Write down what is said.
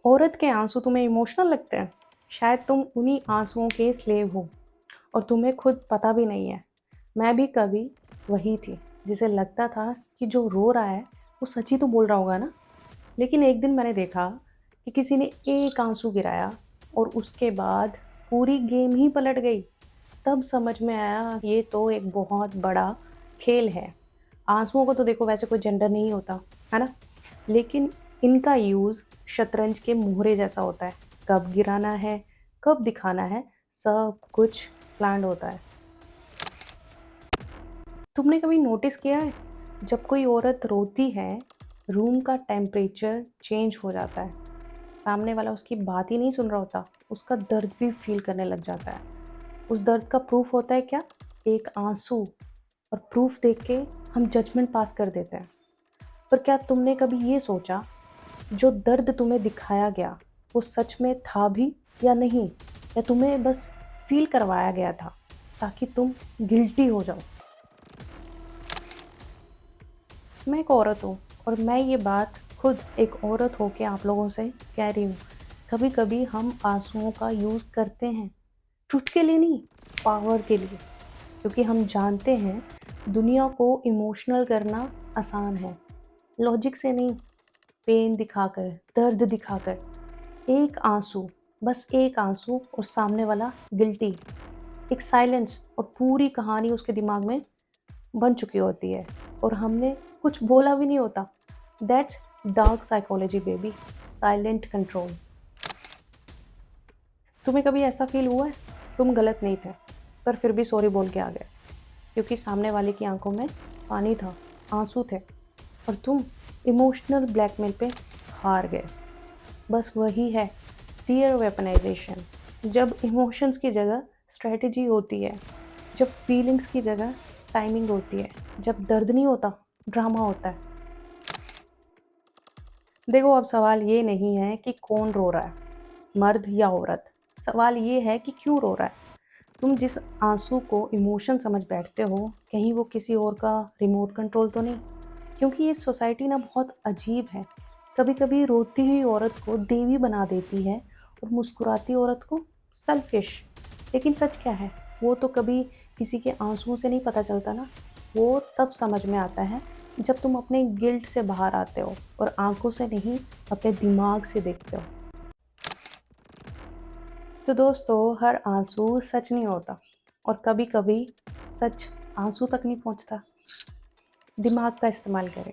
औरत के आंसू तुम्हें इमोशनल लगते हैं? शायद तुम उन्हीं आंसुओं के स्लेव हो और तुम्हें खुद पता भी नहीं है। मैं भी कभी वही थी, जिसे लगता था कि जो रो रहा है वो सच ही तो बोल रहा होगा ना। लेकिन एक दिन मैंने देखा कि किसी ने एक आंसू गिराया और उसके बाद पूरी गेम ही पलट गई। तब समझ में आया ये तो एक बहुत बड़ा खेल है। आंसुओं को तो देखो वैसे कोई जेंडर नहीं होता, है ना? लेकिन इनका यूज़ शतरंज के मोहरे जैसा होता है। कब गिराना है, कब दिखाना है, सब कुछ प्लान्ड होता है। तुमने कभी नोटिस किया है, जब कोई औरत रोती है, रूम का टेम्परेचर चेंज हो जाता है। सामने वाला उसकी बात ही नहीं सुन रहा होता, उसका दर्द भी फ़ील करने लग जाता है। उस दर्द का प्रूफ़ होता है क्या? एक आँसू। और प्रूफ़ देख के हम जजमेंट पास कर देते हैं। पर क्या तुमने कभी ये सोचा, जो दर्द तुम्हें दिखाया गया, वो सच में था भी या नहीं? या तुम्हें बस फ़ील करवाया गया था, ताकि तुम गिल्टी हो जाओ? मैं एक औरत हूँ और मैं ये बात खुद एक औरत होके आप लोगों से कह रही हूँ। कभी-कभी हम आँसुओं का यूज़ करते हैं, ट्रुथ के लिए नहीं, पावर के लिए। क्योंकि हम जानते हैं, दुनिया को इमोशनल करना आसान है, लॉजिक से नहीं, पेन दिखाकर, दर्द दिखाकर। एक आँसू, बस एक आँसू और सामने वाला गिल्टी, एक साइलेंस और पूरी कहानी उसके दिमाग में बन चुकी होती है और हमने कुछ बोला भी नहीं होता। That's dark psychology baby, silent control. तुम्हें कभी ऐसा फील हुआ है, तुम गलत नहीं थे, पर फिर भी सॉरी बोल के आ गए, क्योंकि सामने वाले की आंखों में पानी था, आंसू थे, और तुम इमोशनल ब्लैकमेल पे हार गए? बस वही है फियर वेपनाइजेशन। जब इमोशंस की जगह स्ट्रेटजी होती है, जब फीलिंग्स की जगह टाइमिंग होती है, जब दर्द नहीं होता, ड्रामा होता है। देखो, अब सवाल ये नहीं है कि कौन रो रहा है, मर्द या औरत। सवाल ये है कि क्यों रो रहा है। तुम जिस आंसू को इमोशन समझ बैठते हो, कहीं वो किसी और का रिमोट कंट्रोल तो नहीं? क्योंकि ये सोसाइटी ना बहुत अजीब है। कभी-कभी रोती हुई औरत को देवी बना देती है और मुस्कुराती औरत को सेल्फिश। लेकिन सच क्या है? वो तो कभी किसी के आँसुओं से नहीं पता चलता ना। वो तब समझ में आता है जब तुम अपने गिल्ट से बाहर आते हो और आँखों से नहीं, अपने दिमाग से देखते हो। तो दोस्तों, हर आँसू सच नहीं होता और कभी-कभी सच आँसू तक नहीं पहुँचता। दिमाग का इस्तेमाल करें।